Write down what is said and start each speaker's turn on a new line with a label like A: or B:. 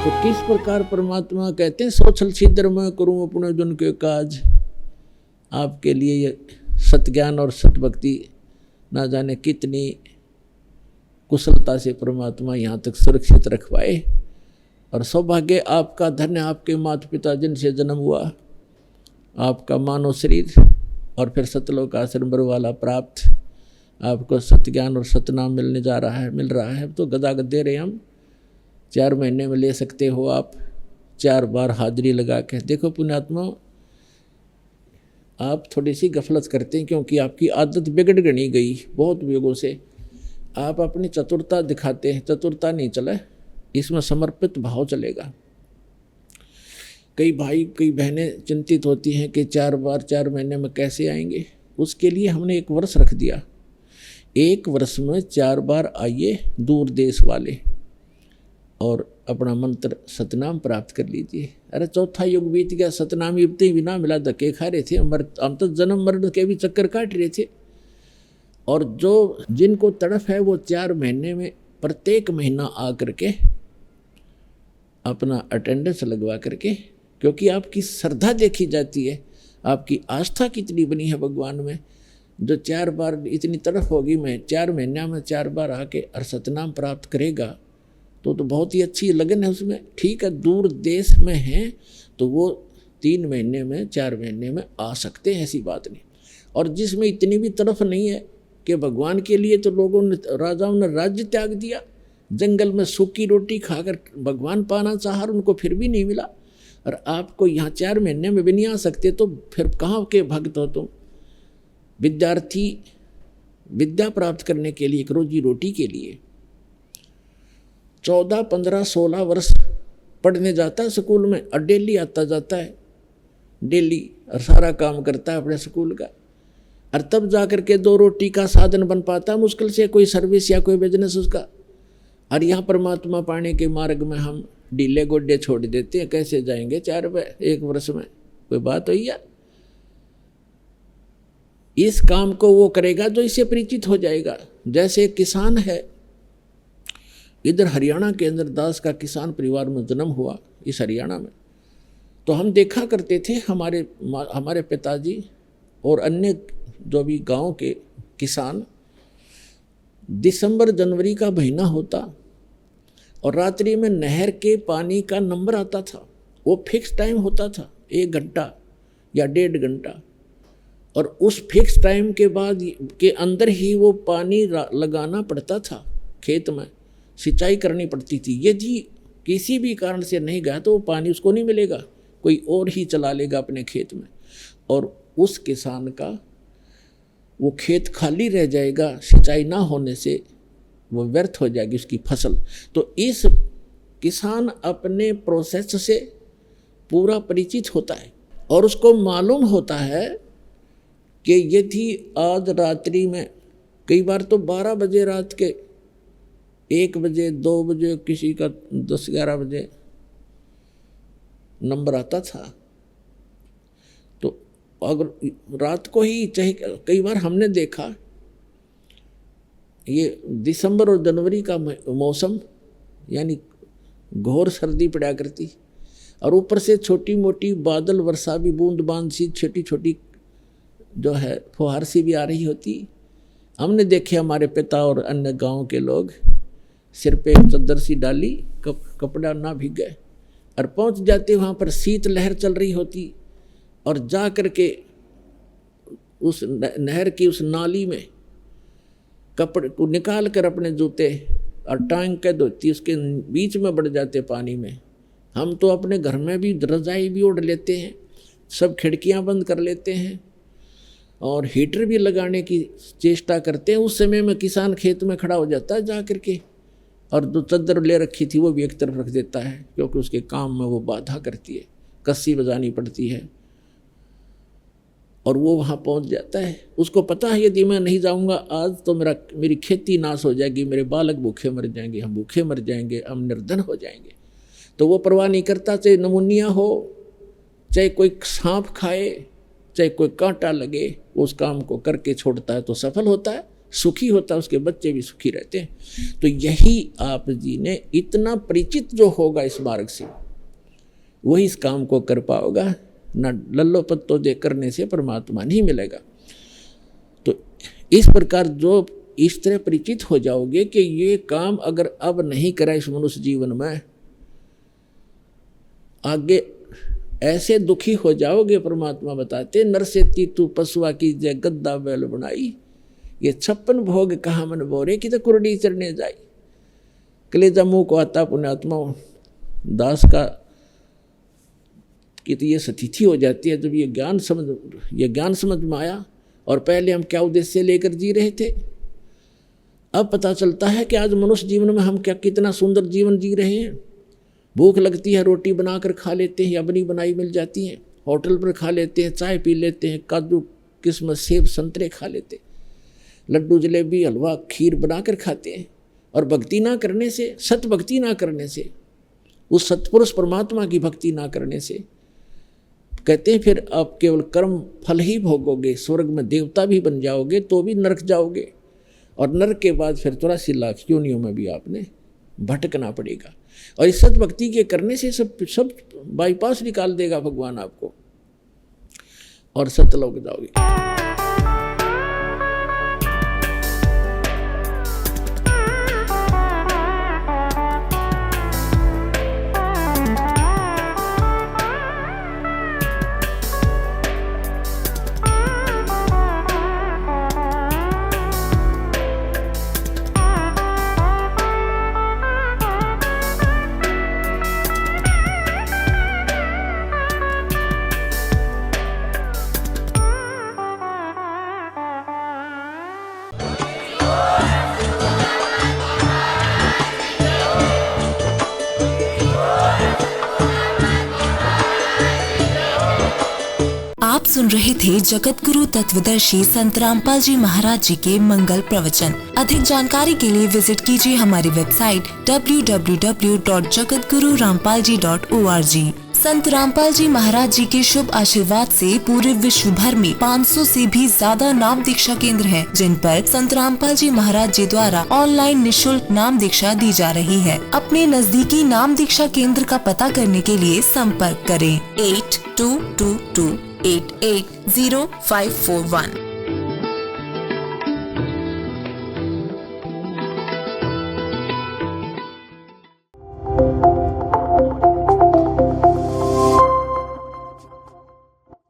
A: तो किस प्रकार परमात्मा कहते हैं सोचल छिद्र मैं करूं अपने जन के काज। आपके लिए ये सत्ज्ञान और सतभक्ति ना जाने कितनी कुशलता से परमात्मा यहाँ तक सुरक्षित रखवाए। और सौभाग्य आपका, धन्य आपके माता पिता जिनसे जन्म हुआ, आपका मानव शरीर और फिर सतलोक आश्रम बरवाला प्राप्त, आपको सत्ज्ञान और सतनाम मिल रहा है। तो गदागद दे रहे हम 4 महीने में ले सकते हो आप 4 बार हाजिरी लगा के। देखो पुण्यात्मा, आप थोड़ी सी गफलत करते हैं क्योंकि आपकी आदत बिगड़ गई गई बहुत युगों से। आप अपनी चतुरता दिखाते हैं, चतुरता नहीं चले, इसमें समर्पित भाव चलेगा। कई भाई कई बहनें चिंतित होती हैं कि 4 बार 4 महीने में कैसे आएंगे। उसके लिए हमने 1 वर्ष रख दिया। 1 वर्ष में 4 बार आइए दूर देश वाले और अपना मंत्र सतनाम प्राप्त कर लीजिए। अरे 4था युग बीत गया, सतनाम युग ही बिना मिला धक्के खा रहे थे। हम तो जन्म मरण के भी चक्कर काट रहे थे। और जो जिनको तड़फ है वो 4 महीने में प्रत्येक महीना आ करके अपना अटेंडेंस लगवा करके, क्योंकि आपकी श्रद्धा देखी जाती है, आपकी आस्था कितनी बनी है भगवान में। जो 4 बार इतनी तड़फ होगी, मैं 4 महीना में 4 बार आके और सतनाम प्राप्त करेगा तो बहुत ही अच्छी लगन है उसमें। ठीक है, दूर देश में हैं तो वो 3 महीने में 4 महीने में आ सकते हैं, ऐसी बात नहीं। और जिसमें इतनी भी तरफ नहीं है कि भगवान के लिए तो लोगों ने, राजाओं ने राज्य त्याग दिया, जंगल में सूखी रोटी खाकर भगवान पाना चाहा, उनको फिर भी नहीं मिला। और आपको यहाँ 4 महीने में भी नहीं आ सकते तो फिर कहाँ के भक्त हो तुम? विद्यार्थी विद्या प्राप्त करने के लिए, एक रोजी रोटी के लिए 14, 15, 16 वर्ष पढ़ने जाता है स्कूल में और डेली आता जाता है, डेली, और सारा काम करता है अपने स्कूल का। और तब जाकर के 2 रोटी का साधन बन पाता है मुश्किल से, कोई सर्विस या कोई बिजनेस उसका। और यहाँ परमात्मा पाने के मार्ग में हम ढीले गोड्डे छोड़ देते हैं। कैसे जाएंगे 4 1 वर्ष में? कोई बात हुई है? इस काम को वो करेगा जो इससे परिचित हो जाएगा। जैसे एक किसान है, इधर हरियाणा के अंदर दास का किसान परिवार में जन्म हुआ इस हरियाणा में। तो हम देखा करते थे हमारे पिताजी और अन्य जो भी गांव के किसान, दिसंबर जनवरी का महीना होता और रात्रि में नहर के पानी का नंबर आता था। वो फिक्स टाइम होता था, 1 घंटा या 1.5 घंटा। और उस फिक्स टाइम के बाद के अंदर ही वो पानी लगाना पड़ता था, खेत में सिंचाई करनी पड़ती थी। यदि किसी भी कारण से नहीं गया तो वो पानी उसको नहीं मिलेगा, कोई और ही चला लेगा अपने खेत में, और उस किसान का वो खेत खाली रह जाएगा, सिंचाई ना होने से वो व्यर्थ हो जाएगी उसकी फसल। तो इस किसान अपने प्रोसेस से पूरा परिचित होता है और उसको मालूम होता है कि यदि आज रात्रि में, कई बार तो 12 बजे रात के, 1 बजे 2 बजे, किसी का 10-11 बजे नंबर आता था। तो अगर रात को ही, चाहे कई बार हमने देखा, ये दिसंबर और जनवरी का मौसम, यानी घोर सर्दी पड़ा करती और ऊपर से छोटी मोटी बादल वर्षा भी, बूंद बांद सी छोटी छोटी जो है फुहार सी भी आ रही होती। हमने देखे हमारे पिता और अन्य गांव के लोग सिर पे चद्दर सी डाली, कपड़ा ना भीग गए, और पहुंच जाते वहाँ पर शीत लहर चल रही होती, और जा कर के उस नहर की उस नाली में कपड़े को निकाल कर अपने जूते और टांग के धोती उसके बीच में बढ़ जाते पानी में। हम तो अपने घर में भी रजाई भी ओढ़ लेते हैं, सब खिड़कियां बंद कर लेते हैं और हीटर भी लगाने की चेष्टा करते हैं। उस समय में किसान खेत में खड़ा हो जाता है जा कर के, और जो चद्दर ले रखी थी वो भी एक तरफ रख देता है, क्योंकि उसके काम में वो बाधा करती है, कस्सी बजानी पड़ती है, और वो वहाँ पहुँच जाता है। उसको पता है यदि मैं नहीं जाऊँगा आज तो मेरी खेती नाश हो जाएगी, मेरे बालक भूखे मर जाएंगे, हम भूखे मर जाएंगे, हम निर्धन हो जाएंगे। तो वो परवाह नहीं करता, चाहे नमूनिया हो, चाहे कोई सांप खाए, चाहे कोई कांटा लगे, उस काम को करके छोड़ता है तो सफल होता है। सुखी होता है उसके बच्चे भी सुखी रहते हैं। तो यही आप जी ने इतना परिचित जो होगा इस मार्ग से वही इस काम को कर पाओगा, न लल्लो पत्तो दे करने से परमात्मा नहीं मिलेगा। तो इस प्रकार जो इस तरह परिचित हो जाओगे कि ये काम अगर अब नहीं करा इस मनुष्य जीवन में, आगे ऐसे दुखी हो जाओगे। परमात्मा बताते नर से तू पशुआ की जय गद्दा बैल बनाई, ये 56 भोग कहा मन बोरे कि तो कुरडी चढ़ने जाई। कलेजा मुँह को आता पुण्यात्मा दास का कि तो ये स्थिति हो जाती है जब ये ज्ञान समझ में आया। और पहले हम क्या उद्देश्य लेकर जी रहे थे, अब पता चलता है कि आज मनुष्य जीवन में हम क्या कितना सुंदर जीवन जी रहे हैं। भूख लगती है रोटी बनाकर खा लेते हैं या बनी बनाई मिल जाती हैं, होटल पर खा लेते हैं, चाय पी लेते हैं, काजू किस्मत सेब संतरे खा लेते, लड्डू जलेबी हलवा खीर बनाकर खाते हैं। और भक्ति ना करने से, सत भक्ति ना करने से, उस सतपुरुष परमात्मा की भक्ति ना करने से कहते हैं फिर आप केवल कर्म फल ही भोगोगे। स्वर्ग में देवता भी बन जाओगे तो भी नरक जाओगे, और नरक के बाद फिर 84 लाख योनियों में भी आपने भटकना पड़ेगा। और इस सत भक्ति के करने से सब बाईपास निकाल देगा भगवान आपको, और सतलोक जाओगे।
B: आप सुन रहे थे जगत गुरु तत्वदर्शी संत रामपाल जी महाराज जी के मंगल प्रवचन। अधिक जानकारी के लिए विजिट कीजिए हमारी वेबसाइट www.jagatgururampalji.org। संत रामपाल जी महाराज जी के शुभ आशीर्वाद से पूरे विश्व भर में 500 से भी ज्यादा नाम दीक्षा केंद्र हैं, जिन पर संत रामपाल जी महाराज जी द्वारा ऑनलाइन निशुल्क नाम दीक्षा दी जा रही है। अपने नजदीकी नाम दीक्षा केंद्र का पता करने के लिए संपर्क करें 8222880541।